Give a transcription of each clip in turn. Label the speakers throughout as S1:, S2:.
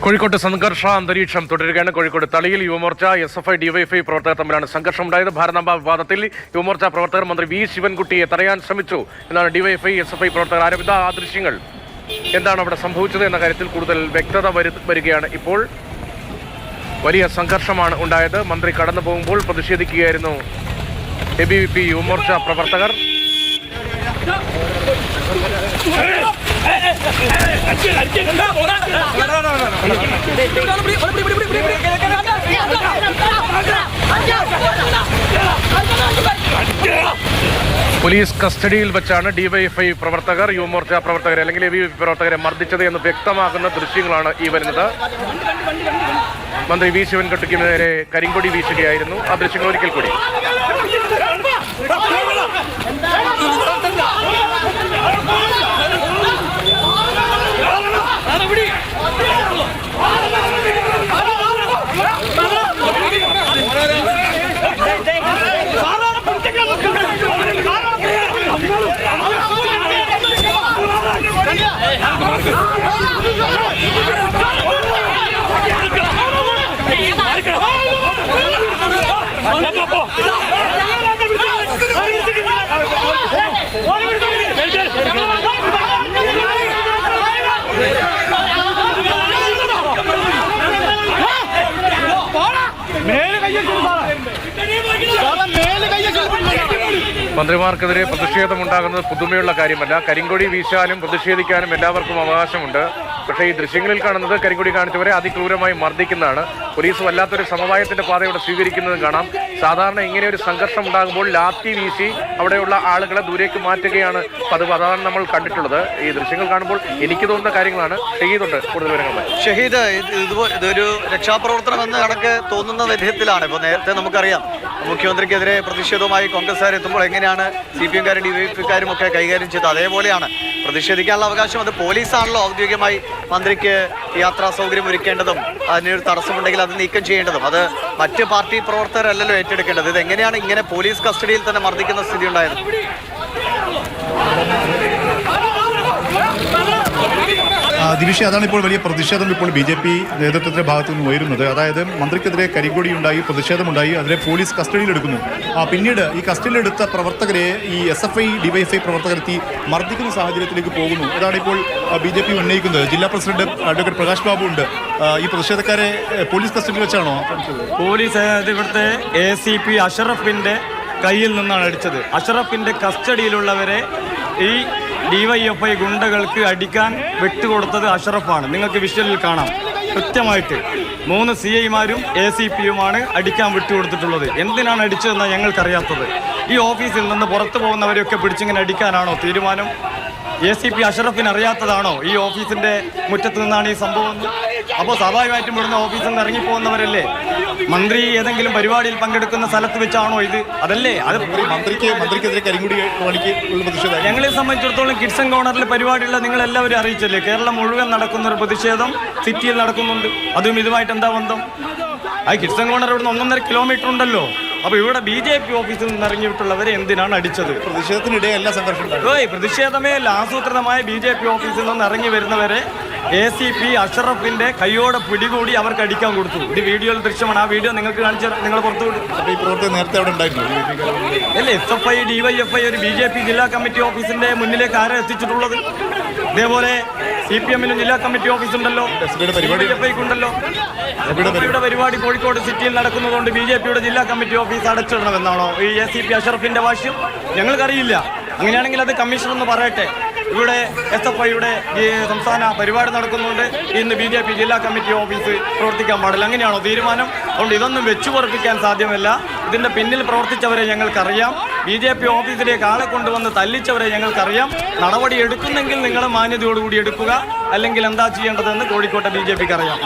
S1: കോഴിക്കോട്ട് സംഘർഷ അന്തരീക്ഷം തുടരുകയാണ്. കോഴിക്കോട് തളിയിൽ യുവമോർച്ച SFI DYFI പ്രവർത്തകർ തമ്മിലാണ് സംഘർഷമുണ്ടായത്. ഭാരതാംബ വിവാദത്തിൽ യുവമോർച്ച പ്രവർത്തകർ മന്ത്രി വി ശിവൻകുട്ടിയെ തടയാൻ ശ്രമിച്ചു എന്നാണ് DYFI SFI പ്രവർത്തകർ ആരോപിച്ച ആ ദൃശ്യങ്ങൾ. എന്താണ് അവിടെ സംഭവിച്ചത് എന്ന കാര്യത്തിൽ കൂടുതൽ വ്യക്തത വരികയാണ്. ഇപ്പോൾ വലിയ സംഘർഷമാണ് ഉണ്ടായത്. മന്ത്രി കടന്നു പോകുമ്പോൾ പ്രതിഷേധിക്കുകയായിരുന്നു ABVP യുവമോർച്ച പ്രവർത്തകർ. പോലീസ് കസ്റ്റഡിയിൽ വെച്ചാണ് DYFI പ്രവർത്തകർ യുവമോർച്ച പ്രവർത്തകരെ അല്ലെങ്കിൽ ABVP പ്രവർത്തകരെ മർദ്ദിച്ചത് എന്ന് വ്യക്തമാകുന്ന ദൃശ്യങ്ങളാണ് ഈ വരുന്നത്. മന്ത്രി വി ശിവൻകുട്ടിക്ക് നേരെ കരിങ്കൊടി വീശുകയായിരുന്നു. ആ ദൃശ്യങ്ങൾ ഒരിക്കൽ കൂടി. മന്ത്രിമാർക്കെതിരെ പ്രതിഷേധമുണ്ടാകുന്നത് പുതുമയുള്ള കാര്യമല്ല. കരിങ്കൊടി വീശാനും പ്രതിഷേധിക്കാനും എല്ലാവർക്കും അവകാശമുണ്ട്. പക്ഷേ ഈ ദൃശ്യങ്ങളിൽ കാണുന്നത് കരിങ്കൊടി കാണിച്ചവരെ അതിക്രൂരമായി മർദ്ദിക്കുന്നതാണ്. പോലീസ് വല്ലാത്തൊരു സമവായത്തിന്റെ പാതയോടെ സ്വീകരിക്കുന്നതും കാണാം. സാധാരണ ഇങ്ങനെ ഒരു സംഘർഷം ഉണ്ടാകുമ്പോൾ ലാത്തി വീശി അവിടെയുള്ള ആളുകളെ ദൂരേക്ക് മാറ്റുകയാണ് പതിവ്. അതാണ് നമ്മൾ കണ്ടിട്ടുള്ളത്. ഈ ദൃശ്യങ്ങൾ കാണുമ്പോൾ എനിക്ക് തോന്നുന്ന കാര്യങ്ങളാണ്. ഷഹീദുണ്ട് കൂടുതൽ വിവരങ്ങളുമായി.
S2: ഷഹീദ്, ഇതൊരു രക്ഷാപ്രവർത്തനം എന്ന കണക്ക് തോന്നുന്ന വിധത്തിലാണ്. ഇപ്പോൾ നേരത്തെ നമുക്കറിയാം മുഖ്യമന്ത്രിക്കെതിരെ പ്രതിഷേധവുമായി കോൺഗ്രസ്സുകാർ എത്തുമ്പോൾ എങ്ങനെയാണ് CPM-കാരും DYFI-ക്കാരും ഒക്കെ കൈകാര്യം ചെയ്തത്, അതേപോലെയാണ് പ്രതിഷേധിക്കാനുള്ള അവകാശം. അത് പോലീസാണല്ലോ ഔദ്യോഗികമായി മന്ത്രിക്ക് യാത്രാ സൗകര്യം ഒരുക്കേണ്ടതും അതിനൊരു തടസ്സമുണ്ടെങ്കിൽ അത് നീക്കം ചെയ്യേണ്ടതും. അത് മറ്റ് പാർട്ടി പ്രവർത്തകരല്ലല്ലോ ഏറ്റെടുക്കേണ്ടത്. ഇത് എങ്ങനെയാണ് ഇങ്ങനെ പോലീസ് കസ്റ്റഡിയിൽ തന്നെ മർദ്ദിക്കുന്ന സ്ഥിതി ഉണ്ടായത്?
S3: ദിവിഷ, അതാണ് ഇപ്പോൾ വലിയ പ്രതിഷേധം ഇപ്പോൾ BJP നേതൃത്വത്തിന്റെ ഭാഗത്തു നിന്ന് ഉയരുന്നത്. അതായത് മന്ത്രിക്കെതിരെ കരിങ്കൊടി ഉണ്ടായി, പ്രതിഷേധമുണ്ടായി, അതിനെ പോലീസ് കസ്റ്റഡിയിലെടുക്കുന്നു. പിന്നീട് ഈ കസ്റ്റഡിയിലെടുത്ത പ്രവർത്തകരെ ഈ SFI DYFI പ്രവർത്തകരെത്തി മർദ്ദിക്കുന്ന സാഹചര്യത്തിലേക്ക് പോകുന്നു. അതാണ് ഇപ്പോൾ BJP ഉന്നയിക്കുന്നത്. ജില്ലാ പ്രസിഡന്റ് അഡ്വക്കേറ്റ് പ്രകാശ് ബാബു ഉണ്ട്. ഈ പ്രതിഷേധക്കാരെ പോലീസ് കസ്റ്റഡിയിൽ വെച്ചാണോ?
S4: പോലീസ് ഇവിടുത്തെ ACP അഷറഫിന്റെ കയ്യിൽ നിന്നാണ് അടിച്ചത്. അഷറഫിന്റെ കസ്റ്റഡിയിലുള്ളവരെ ഈ DYFI ഗുണ്ടകൾക്ക് അടിക്കാൻ വിട്ടുകൊടുത്തത് അഷറഫാണ്. നിങ്ങൾക്ക് വിഷ്വലിൽ കാണാം കൃത്യമായിട്ട്. 3 CI-മാരും ACP-യുമാണ് അടിക്കാൻ വിട്ടുകൊടുത്തിട്ടുള്ളത്. എന്തിനാണ് അടിച്ചതെന്നാണ് ഞങ്ങൾക്കറിയാത്തത്. ഈ ഓഫീസിൽ നിന്ന് പുറത്തു പോകുന്നവരെയൊക്കെ പിടിച്ചിങ്ങനെ അടിക്കാനാണോ തീരുമാനം? ACP അഷറഫിന് അറിയാത്തതാണോ ഈ ഓഫീസിന്റെ മുറ്റത്ത് നിന്നാണ് ഈ സംഭവം? അപ്പോൾ സ്വാഭാവികമായിട്ടും ഇവിടുന്ന് ഓഫീസിൽ നിന്ന് ഇറങ്ങിപ്പോകുന്നവരല്ലേ. മന്ത്രി ഏതെങ്കിലും പരിപാടിയിൽ പങ്കെടുക്കുന്ന സ്ഥലത്ത് വെച്ചാണോ ഇത്? അതല്ലേ അത്
S3: മന്ത്രിക്കെതിരെ കരിങ്കൊടി പ്രതിഷേധം.
S4: ഞങ്ങളെ സംബന്ധിച്ചിടത്തോളം കിഡ്സ് ആൻഡ് കോർണറിൽ പരിപാടിയുള്ള നിങ്ങളെല്ലാവരും അറിയിച്ചല്ലേ. കേരളം മുഴുവൻ നടക്കുന്ന ഒരു പ്രതിഷേധം സിറ്റിയിൽ നടക്കുന്നുണ്ട്. അതും ഇതുമായിട്ട് എന്താ ബന്ധം? ആ കിഡ്സ് ആൻഡ് കോർണർ ഇവിടുന്ന് 1.5 കിലോമീറ്റർ ഉണ്ടല്ലോ. അപ്പോൾ ഇവിടെ BJP ഓഫീസിൽ നിന്ന് ഇറങ്ങിയിട്ടുള്ളവരെ എന്തിനാണ് അടിച്ചത്?
S3: പ്രതിഷേധത്തിനിടെ സംഘർഷം.
S4: പ്രതിഷേധമേ അല്ല, ആസൂത്രിതമായ BJP ഓഫീസിൽ നിന്ന് ഇറങ്ങി വരുന്നവരെ ACP അഷറഫിന്റെ കൈയോടെ പിടികൂടി അവർക്ക് അടിക്കാൻ കൊടുത്തു. ഇത് വീഡിയോയിൽ ദൃശ്യമാണ്. ആ വീഡിയോ നിങ്ങൾക്ക് കാണിച്ചാൽ നിങ്ങൾ പുറത്തുവിടും.
S3: ഈ പ്രവർത്തനം നേരത്തെ അവിടെ ഉണ്ടായിരുന്നു
S4: അല്ലേ? SFI DYFI ഒരു BJP ജില്ലാ കമ്മിറ്റി ഓഫീസിന്റെ മുന്നിലേക്ക് ആരെ എത്തിച്ചിട്ടുള്ളത്? ഇതേപോലെ CPM-നും ജില്ലാ കമ്മിറ്റി ഓഫീസ് ഉണ്ടല്ലോ, DYFI-ക്ക് ഉണ്ടല്ലോ. ഇവിടെ പരിപാടി കോഴിക്കോട് സിറ്റിയിൽ നടക്കുന്നതുകൊണ്ട് BJP-യുടെ ജില്ലാ കമ്മിറ്റി ഓഫീസ് അടച്ചിടണമെന്നാണോ ഈ ACP അഷറഫിന്റെ വാശ്യം? ഞങ്ങൾക്കറിയില്ല. അങ്ങനെയാണെങ്കിൽ അത് കമ്മീഷണർ ഒന്ന് പറയട്ടെ. ഇവിടെ SFI-യുടെ ഈ സംസ്ഥാന പരിപാടി നടക്കുന്നുണ്ട്, ഇന്ന് BJP ജില്ലാ കമ്മിറ്റി ഓഫീസ് പ്രവർത്തിക്കാൻ പാടില്ല. അങ്ങനെയാണോ തീരുമാനം? അതുകൊണ്ട് ഇതൊന്നും വെച്ചു പൊറപ്പിക്കാൻ സാധ്യമല്ല. ഇതിൻ്റെ പിന്നിൽ പ്രവർത്തിച്ചവരെ ഞങ്ങൾക്കറിയാം. BJP ഓഫീസിലേക്ക് ആളെ കൊണ്ടുവന്ന് തല്ലിച്ചവരെ ഞങ്ങൾക്കറിയാം. നടപടി എടുക്കുന്നെങ്കിൽ നിങ്ങൾ മാന്യതയോടുകൂടി എടുക്കുക, അല്ലെങ്കിൽ എന്താ ചെയ്യേണ്ടതെന്ന് കോഴിക്കോട്ടെ BJP-ക്ക് അറിയാം.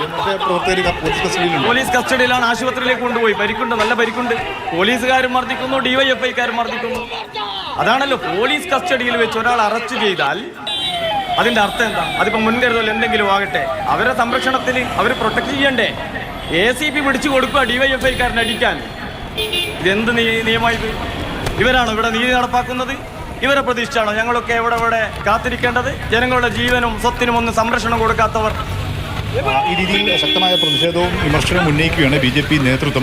S4: പോലീസ് കസ്റ്റഡിയിലാണ്. ആശുപത്രിയിലേക്ക് കൊണ്ടുപോയി. പരിക്കുണ്ട്, നല്ല പരിക്കുണ്ട്. പോലീസുകാരും മർദ്ദിക്കുന്നു, DYFI-ക്കാരും മർദ്ദിക്കുന്നു. അതാണല്ലോ പോലീസ് കസ്റ്റഡിയിൽ വെച്ച് ഒരാൾ അറസ്റ്റ് ചെയ്താൽ അതിൻ്റെ അർത്ഥം എന്താ? അതിപ്പോൾ മുൻകരുതൽ എന്തെങ്കിലും ആകട്ടെ, അവരെ സംരക്ഷണത്തിൽ അവർ പ്രൊട്ടക്ട് ചെയ്യണ്ടേ? ACP പിടിച്ചു കൊടുക്കുക DYFI-ക്കാരനെ അടിക്കാൻ. ഇതെന്ത് നിയമമായത്? ഇവരാണോ ഇവിടെ നീതി നടപ്പാക്കുന്നത്? ഇവരെ പ്രതീക്ഷിച്ചാണോ ഞങ്ങളൊക്കെ ഇവിടെ കാത്തിരിക്കേണ്ടത്? ജനങ്ങളുടെ ജീവനും സ്വത്തിനും ഒന്നും സംരക്ഷണം കൊടുക്കാത്തവർ
S3: ഈ രീതിയിൽ ശക്തമായ പ്രതിഷേധവും വിമർശനവും ഉന്നയിക്കുകയാണ് BJP നേതൃത്വം.